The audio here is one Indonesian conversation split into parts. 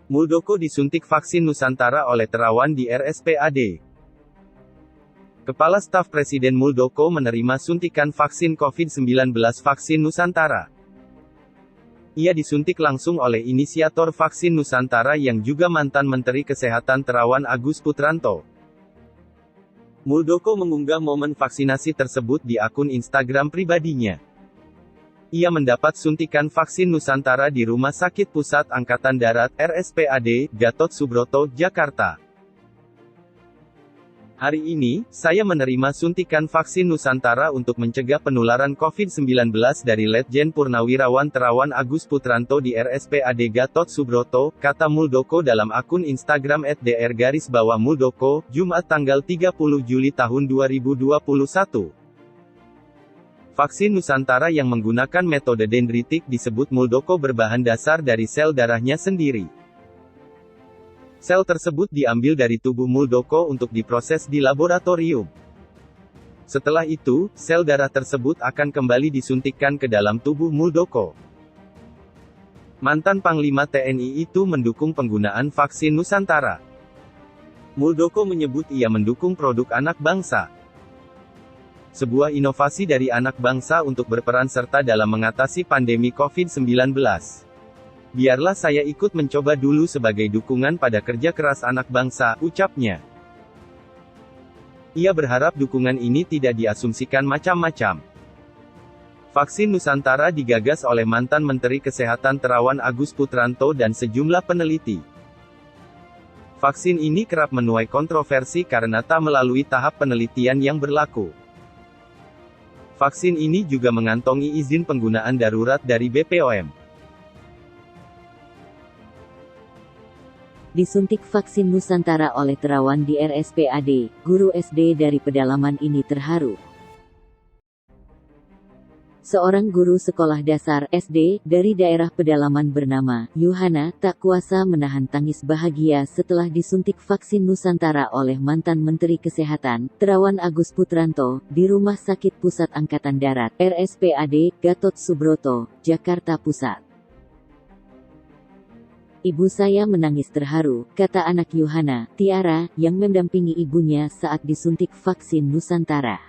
Muldoko disuntik vaksin Nusantara oleh Terawan di RSPAD. Kepala Staf Presiden Muldoko menerima suntikan vaksin COVID-19 vaksin Nusantara. Ia disuntik langsung oleh inisiator vaksin Nusantara yang juga mantan Menteri Kesehatan Terawan Agus Putranto. Muldoko mengunggah momen vaksinasi tersebut di akun Instagram pribadinya. Ia mendapat suntikan vaksin Nusantara di Rumah Sakit Pusat Angkatan Darat, RSPAD, Gatot Subroto, Jakarta. Hari ini, saya menerima suntikan vaksin Nusantara untuk mencegah penularan COVID-19 dari Letjen Purnawirawan Terawan Agus Putranto di RSPAD Gatot Subroto, kata Muldoko dalam akun Instagram @dr_muldoko, Jumat tanggal 30 Juli tahun 2021. Vaksin Nusantara yang menggunakan metode dendritik disebut Muldoko berbahan dasar dari sel darahnya sendiri. Sel tersebut diambil dari tubuh Muldoko untuk diproses di laboratorium. Setelah itu, sel darah tersebut akan kembali disuntikkan ke dalam tubuh Muldoko. Mantan Panglima TNI itu mendukung penggunaan vaksin Nusantara. Muldoko menyebut ia mendukung produk anak bangsa. Sebuah inovasi dari anak bangsa untuk berperan serta dalam mengatasi pandemi COVID-19. Biarlah saya ikut mencoba dulu sebagai dukungan pada kerja keras anak bangsa, ucapnya. Ia berharap dukungan ini tidak diasumsikan macam-macam. Vaksin Nusantara digagas oleh mantan Menteri Kesehatan Terawan Agus Putranto dan sejumlah peneliti. Vaksin ini kerap menuai kontroversi karena tak melalui tahap penelitian yang berlaku. Vaksin ini juga mengantongi izin penggunaan darurat dari BPOM. Disuntik vaksin Nusantara oleh Terawan di RSPAD, guru SD dari pedalaman ini terharu. Seorang guru sekolah dasar SD dari daerah pedalaman bernama Yuhana tak kuasa menahan tangis bahagia setelah disuntik vaksin Nusantara oleh mantan Menteri Kesehatan Terawan Agus Putranto di Rumah Sakit Pusat Angkatan Darat RSPAD Gatot Subroto, Jakarta Pusat. Ibu saya menangis terharu, kata anak Yuhana, Tiara, yang mendampingi ibunya saat disuntik vaksin Nusantara.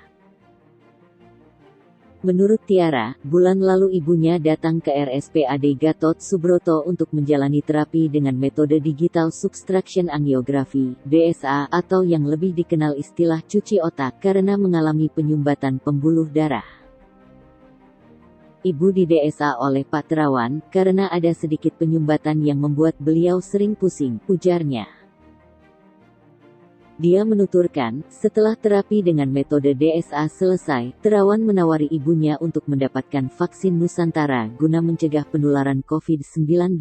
Menurut Tiara, bulan lalu ibunya datang ke RSPAD Gatot Subroto untuk menjalani terapi dengan metode digital subtraction angiografi, DSA, atau yang lebih dikenal istilah cuci otak karena mengalami penyumbatan pembuluh darah. Ibu di DSA oleh Pak Terawan, karena ada sedikit penyumbatan yang membuat beliau sering pusing, ujarnya. Dia menuturkan, setelah terapi dengan metode DSA selesai, Terawan menawari ibunya untuk mendapatkan vaksin Nusantara guna mencegah penularan COVID-19.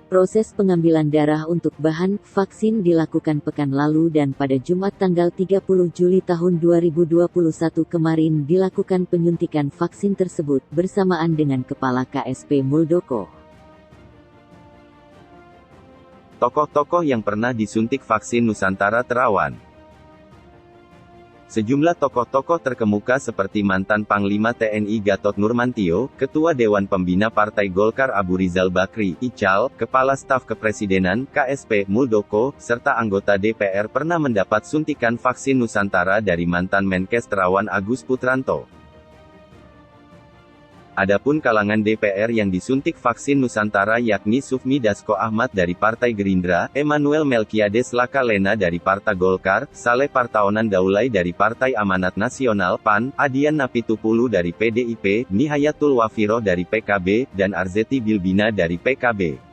Proses pengambilan darah untuk bahan vaksin dilakukan pekan lalu dan pada Jumat tanggal 30 Juli tahun 2021 kemarin dilakukan penyuntikan vaksin tersebut bersamaan dengan Kepala KSP Muldoko. Tokoh-tokoh yang pernah disuntik vaksin Nusantara Terawan. Sejumlah tokoh-tokoh terkemuka seperti mantan Panglima TNI Gatot Nurmantio, Ketua Dewan Pembina Partai Golkar Abu Rizal Bakri, Ical, Kepala Staf Kepresidenan, KSP, Muldoko, serta anggota DPR pernah mendapat suntikan vaksin Nusantara dari mantan Menkes Terawan Agus Putranto. Adapun kalangan DPR yang disuntik vaksin Nusantara yakni Sufmi Dasko Ahmad dari Partai Gerindra, Emmanuel Melkiades Lakalena dari Partai Golkar, Saleh Partaonan Daulay dari Partai Amanat Nasional PAN, Adian Napitupulu dari PDIP, Nihayatul Wafiroh dari PKB, dan Arzeti Bilbina dari PKB.